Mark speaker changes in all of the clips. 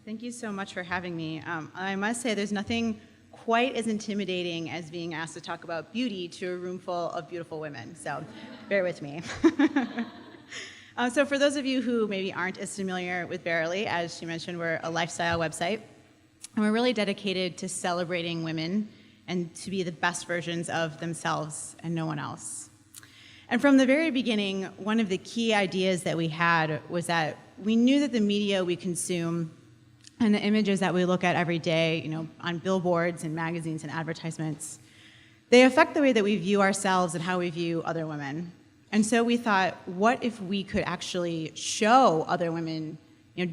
Speaker 1: Thank you so much for having me. I must say there's nothing quite as intimidating as being asked to talk about beauty to a room full of beautiful women, so bear with me. So for those of you who maybe aren't as familiar with Verily, as she mentioned, we're a lifestyle website, and we're really dedicated to celebrating women and to be the best versions of themselves and no one else. And from the very beginning, one of the key ideas that we had was that we knew that the media we consume and the images that we look at every day, on billboards and magazines and advertisements, they affect the way that we view ourselves and how we view other women. And so we thought, what if we could actually show other women,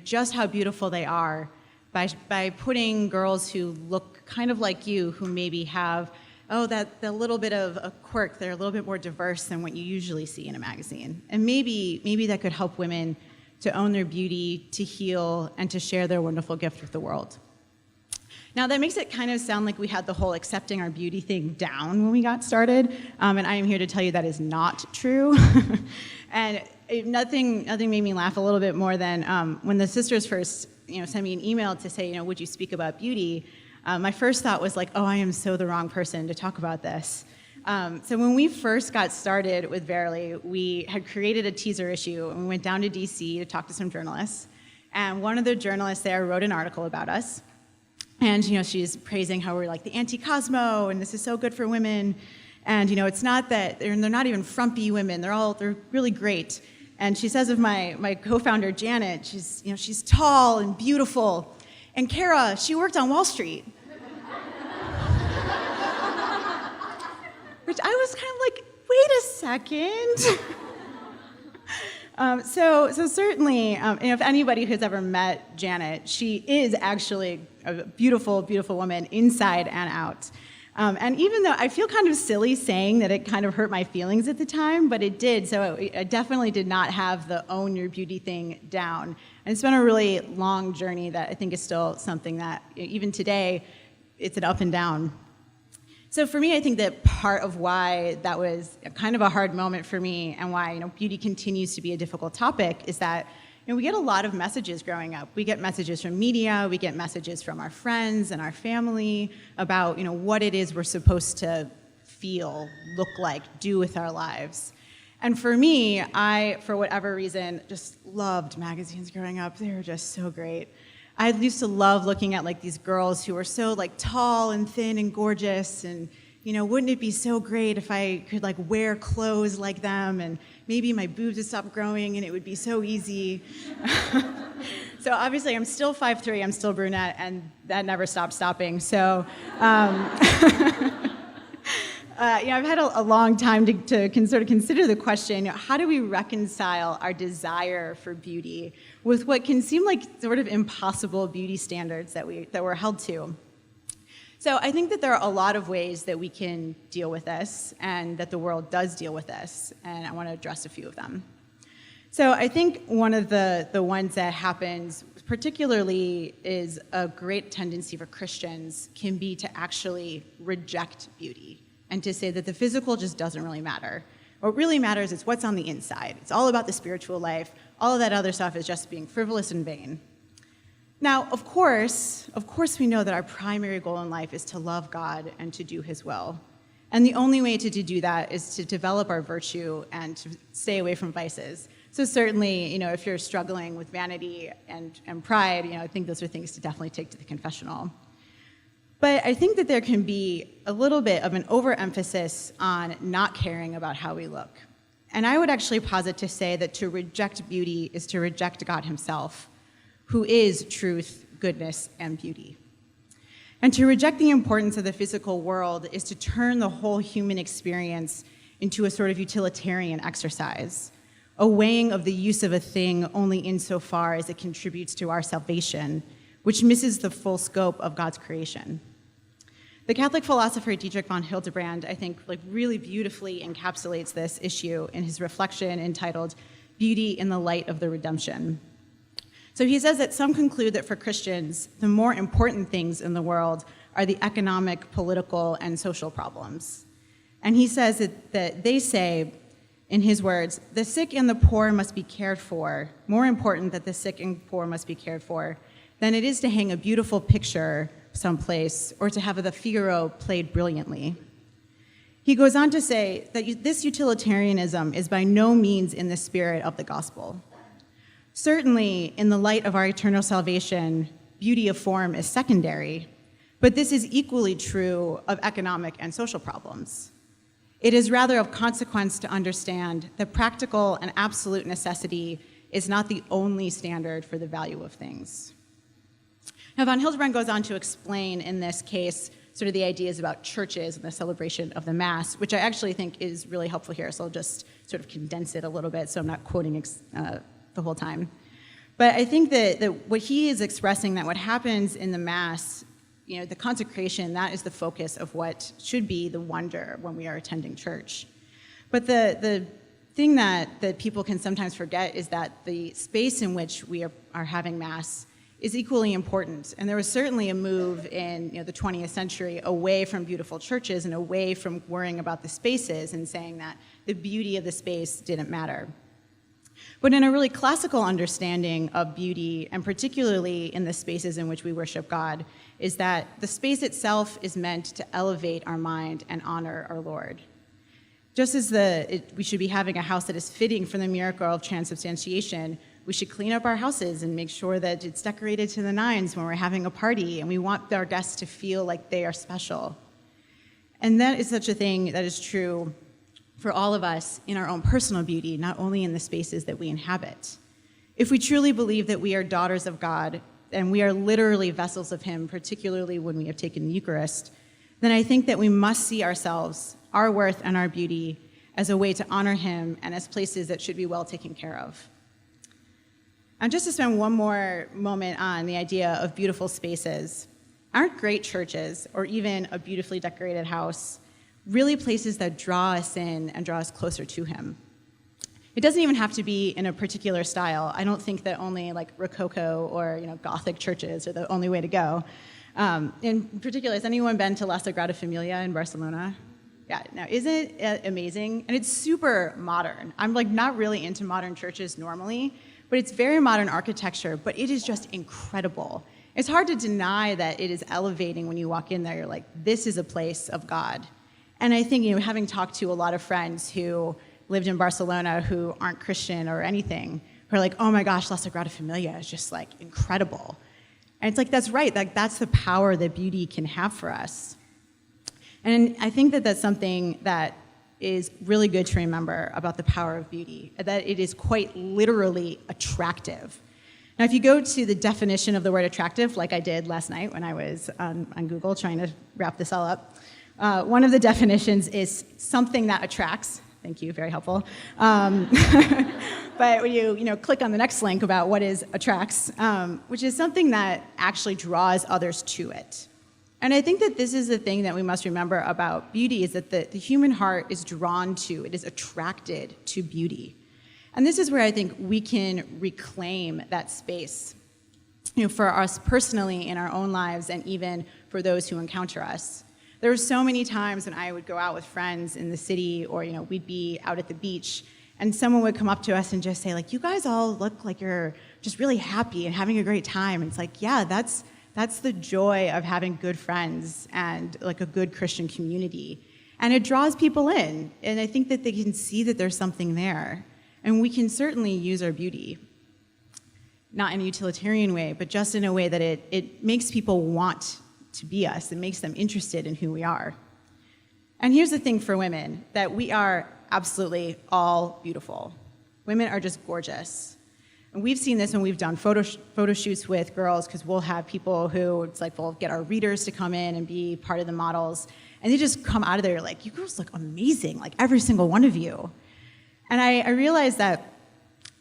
Speaker 1: just how beautiful they are by putting girls who look kind of like you, who maybe have, the little bit of a quirk, they're a little bit more diverse than what you usually see in a magazine. And maybe that could help women to own their beauty, to heal, and to share their wonderful gift with the world. Now, that makes it kind of sound like we had the whole accepting our beauty thing down when we got started, and I am here to tell you that is not true. And nothing made me laugh a little bit more than when the sisters first sent me an email to say, would you speak about beauty? My first thought was like, I am so the wrong person to talk about this. So when we first got started with Verily, we had created a teaser issue, and we went down to DC to talk to some journalists. And one of the journalists there wrote an article about us. And she's praising how we're like the anti-Cosmo, and this is so good for women. And it's not that they're not even frumpy women. They're really great. And she says of my co-founder Janet, she's tall and beautiful. And Kara, she worked on Wall Street. Which I was kind of like, wait a second. So certainly, if anybody who's ever met Janet, she is actually a beautiful, beautiful woman inside and out. And even though I feel kind of silly saying that it kind of hurt my feelings at the time, but it did. So I definitely did not have the own your beauty thing down. And it's been a really long journey that I think is still something that even today, it's an up and down. So for me, I think that part of why that was kind of a hard moment for me and why beauty continues to be a difficult topic is that we get a lot of messages growing up. We get messages from media, we get messages from our friends and our family about what it is we're supposed to feel, look like, do with our lives. And for me, I, for whatever reason, just loved magazines growing up. They were just so great. I used to love looking at these girls who were so tall and thin and gorgeous, and wouldn't it be so great if I could wear clothes like them, and maybe my boobs would stop growing and it would be so easy. So obviously I'm still 5'3", I'm still brunette, and that never stopped stopping. So I've had a long time to sort of consider the question, how do we reconcile our desire for beauty with what can seem like sort of impossible beauty standards that we're held to? So I think that there are a lot of ways that we can deal with this, and that the world does deal with this, and I want to address a few of them. So I think one of the ones that happens particularly is a great tendency for Christians can be to actually reject beauty and to say that the physical just doesn't really matter. What really matters is what's on the inside. It's all about the spiritual life. All of that other stuff is just being frivolous and vain. Now, of course we know that our primary goal in life is to love God and to do His will. And the only way to do that is to develop our virtue and to stay away from vices. So certainly, if you're struggling with vanity and pride, I think those are things to definitely take to the confessional. But I think that there can be a little bit of an overemphasis on not caring about how we look. And I would actually posit to say that to reject beauty is to reject God Himself, who is truth, goodness, and beauty. And to reject the importance of the physical world is to turn the whole human experience into a sort of utilitarian exercise, a weighing of the use of a thing only insofar as it contributes to our salvation, which misses the full scope of God's creation. The Catholic philosopher Dietrich von Hildebrand, I think, really beautifully encapsulates this issue in his reflection entitled Beauty in the Light of the Redemption. So he says that some conclude that for Christians, the more important things in the world are the economic, political, and social problems. And he says that they say, in his words, the sick and the poor must be cared for, more important that the sick and poor must be cared for, than it is to hang a beautiful picture someplace or to have the Figaro played brilliantly. He goes on to say that this utilitarianism is by no means in the spirit of the gospel. Certainly, in the light of our eternal salvation, beauty of form is secondary, but this is equally true of economic and social problems. It is rather of consequence to understand that practical and absolute necessity is not the only standard for the value of things. Now, von Hildebrand goes on to explain in this case sort of the ideas about churches and the celebration of the Mass, which I actually think is really helpful here, so I'll just sort of condense it a little bit so I'm not quoting the whole time. But I think that what he is expressing, that what happens in the Mass, the consecration, that is the focus of what should be the wonder when we are attending church. But the thing that people can sometimes forget is that the space in which we are having Mass is equally important. And there was certainly a move in the 20th century away from beautiful churches and away from worrying about the spaces and saying that the beauty of the space didn't matter. But in a really classical understanding of beauty, and particularly in the spaces in which we worship God, is that the space itself is meant to elevate our mind and honor our Lord. Just as we should be having a house that is fitting for the miracle of transubstantiation, we should clean up our houses and make sure that it's decorated to the nines when we're having a party, and we want our guests to feel like they are special. And that is such a thing that is true for all of us in our own personal beauty, not only in the spaces that we inhabit. If we truly believe that we are daughters of God, and we are literally vessels of Him, particularly when we have taken the Eucharist, then I think that we must see ourselves, our worth and our beauty, as a way to honor Him and as places that should be well taken care of. And just to spend one more moment on the idea of beautiful spaces, aren't great churches, or even a beautifully decorated house, really places that draw us in and draw us closer to Him? It doesn't even have to be in a particular style. I don't think that only like Rococo or Gothic churches are the only way to go. In particular, has anyone been to La Sagrada Familia in Barcelona? Yeah, now isn't it amazing? And it's super modern. I'm not really into modern churches normally, but it's very modern architecture, but it is just incredible. It's hard to deny that it is elevating when you walk in there. You're like, this is a place of God. And I think, having talked to a lot of friends who lived in Barcelona who aren't Christian or anything, who are like, oh my gosh, La Sagrada Familia is just incredible. And it's that's right, that's the power that beauty can have for us. And I think that that's something that is really good to remember about the power of beauty, that it is quite literally attractive. Now, if you go to the definition of the word attractive, like I did last night when I was on Google trying to wrap this all up, one of the definitions is something that attracts. Thank you, very helpful. But when you click on the next link about what is attracts, which is something that actually draws others to it. And I think that this is the thing that we must remember about beauty, is that the human heart is drawn to, it is attracted to beauty. And this is where I think we can reclaim that space, for us personally in our own lives and even for those who encounter us. There were so many times when I would go out with friends in the city, or we'd be out at the beach, and someone would come up to us and just say, you guys all look like you're just really happy and having a great time. And it's yeah, that's the joy of having good friends and a good Christian community. And it draws people in. And I think that they can see that there's something there. And we can certainly use our beauty, not in a utilitarian way, but just in a way that it makes people want to be us. It makes them interested in who we are. And here's the thing for women, that we are absolutely all beautiful. Women are just gorgeous. And we've seen this when we've done photo shoots with girls, because we'll have people who, we'll get our readers to come in and be part of the models, and they just come out of there you girls look amazing, every single one of you. And I realized that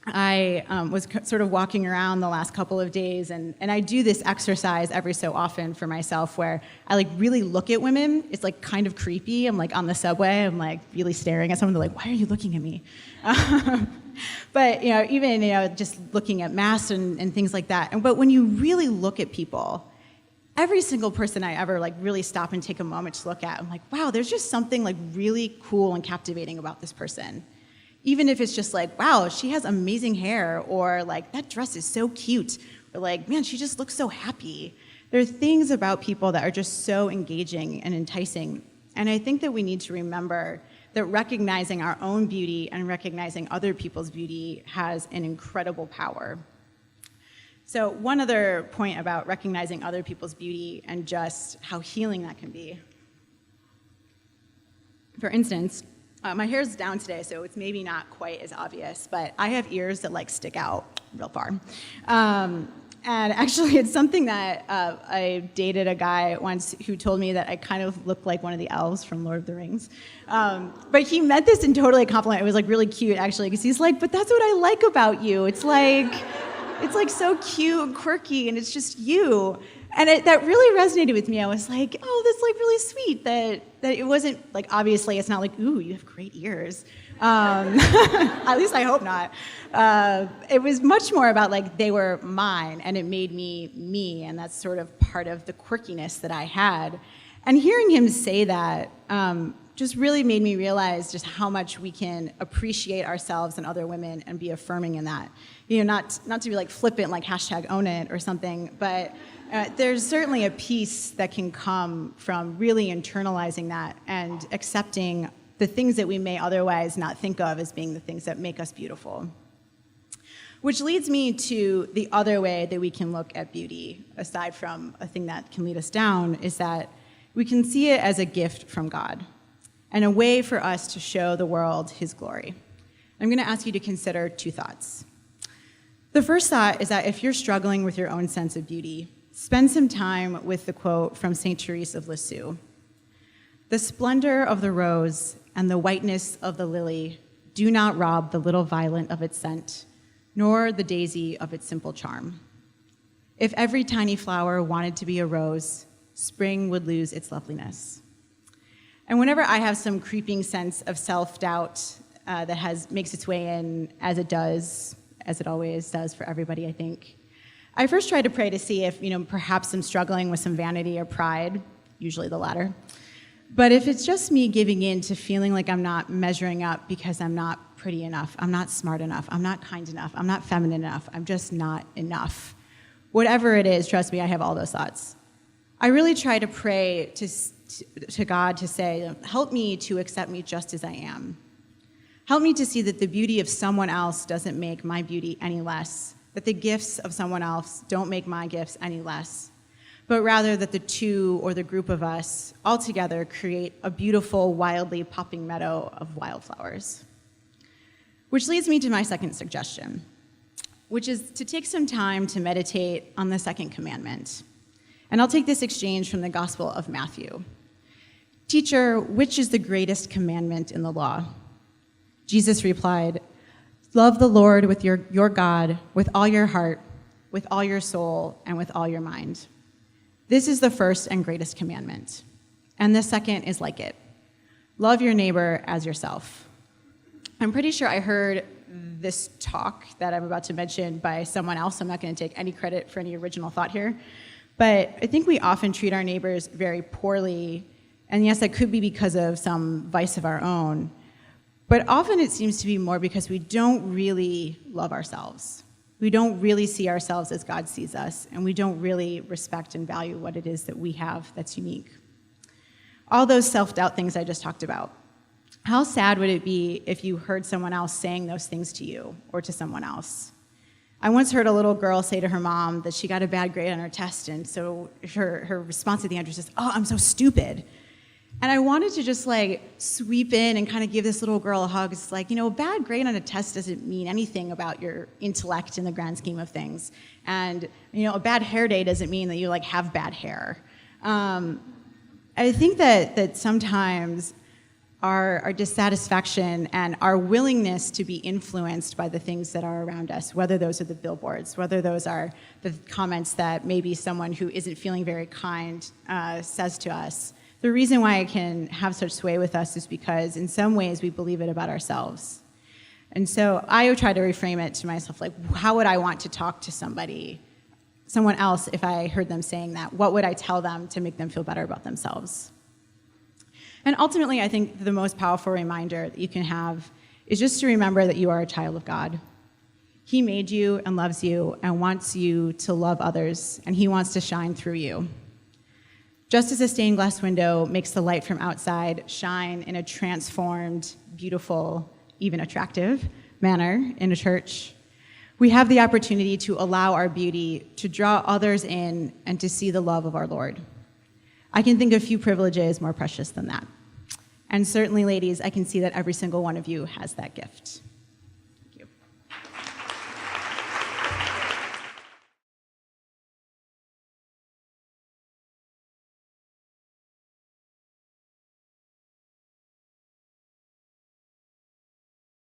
Speaker 1: I was sort of walking around the last couple of days, and I do this exercise every so often for myself where I really look at women. It's kind of creepy. I'm on the subway, I'm really staring at someone, they're why are you looking at me? But even just looking at Mass and things like that. But when you really look at people, every single person I ever really stop and take a moment to look at, I'm wow, there's just something really cool and captivating about this person. Even if it's just wow, she has amazing hair, or that dress is so cute, Or like, man, she just looks so happy. There are things about people that are just so engaging and enticing. And I think that we need to remember that recognizing our own beauty and recognizing other people's beauty has an incredible power. So one other point about recognizing other people's beauty and just how healing that can be. For instance, my hair's down today, so it's maybe not quite as obvious, but I have ears that like stick out real far. And actually, it's something that I dated a guy once who told me that I kind of looked like one of the elves from Lord of the Rings. But he meant this in totally a compliment. It was like really cute, actually, because he's like, but that's what I like about you. It's like so cute and quirky, and it's just you. And that really resonated with me. I was like, oh, that's like really sweet that it wasn't like, obviously, it's not like, ooh, you have great ears. At least I hope not. It was much more about like they were mine, and it made me me, and that's sort of part of the quirkiness that I had. And hearing him say that just really made me realize just how much we can appreciate ourselves and other women and be affirming in that. You know, not to be like flippant, like #own it or something, but there's certainly a peace that can come from really internalizing that and accepting the things that we may otherwise not think of as being the things that make us beautiful. Which leads me to the other way that we can look at beauty, aside from a thing that can lead us down, is that we can see it as a gift from God and a way for us to show the world his glory. I'm going to ask you to consider two thoughts. The first thought is that if you're struggling with your own sense of beauty, spend some time with the quote from St. Therese of Lisieux. The splendor of the rose and the whiteness of the lily do not rob the little violet of its scent, nor the daisy of its simple charm. If every tiny flower wanted to be a rose, spring would lose its loveliness. And whenever I have some creeping sense of self-doubt that makes its way in, as it always does for everybody, I think, I first try to pray to see if, perhaps I'm struggling with some vanity or pride, usually the latter. But if it's just me giving in to feeling like I'm not measuring up because I'm not pretty enough, I'm not smart enough, I'm not kind enough, I'm not feminine enough, I'm just not enough. Whatever it is, trust me, I have all those thoughts. I really try to pray to God to say, help me to accept me just as I am. Help me to see that the beauty of someone else doesn't make my beauty any less, that the gifts of someone else don't make my gifts any less, but rather that the two or the group of us all together create a beautiful, wildly popping meadow of wildflowers. Which leads me to my second suggestion, which is to take some time to meditate on the second commandment. And I'll take this exchange from the Gospel of Matthew. Teacher, which is the greatest commandment in the law? Jesus replied, love the Lord with your God with all your heart, with all your soul, and with all your mind. This is the first and greatest commandment. And the second is like it. Love your neighbor as yourself. I'm pretty sure I heard this talk that I'm about to mention by someone else. I'm not going to take any credit for any original thought here. But I think we often treat our neighbors very poorly. And yes, that could be because of some vice of our own. But often it seems to be more because we don't really love ourselves. We don't really see ourselves as God sees us, and we don't really respect and value what it is that we have that's unique. All those self-doubt things I just talked about. How sad would it be if you heard someone else saying those things to you or to someone else? I once heard a little girl say to her mom that she got a bad grade on her test, and so her response at the end was just, oh, I'm so stupid. And I wanted to just sweep in and kind of give this little girl a hug. It's like, a bad grade on a test doesn't mean anything about your intellect in the grand scheme of things. And, a bad hair day doesn't mean that you have bad hair. I think that sometimes our dissatisfaction and our willingness to be influenced by the things that are around us, whether those are the billboards, whether those are the comments that maybe someone who isn't feeling very kind says to us, the reason why it can have such sway with us is because in some ways we believe it about ourselves. And so I try to reframe it to myself, how would I want to talk to someone else if I heard them saying that? What would I tell them to make them feel better about themselves? And ultimately, I think the most powerful reminder that you can have is just to remember that you are a child of God. He made you and loves you and wants you to love others, and he wants to shine through you. Just as a stained glass window makes the light from outside shine in a transformed, beautiful, even attractive manner in a church, we have the opportunity to allow our beauty to draw others in and to see the love of our Lord. I can think of few privileges more precious than that. And certainly, ladies, I can see that every single one of you has that gift.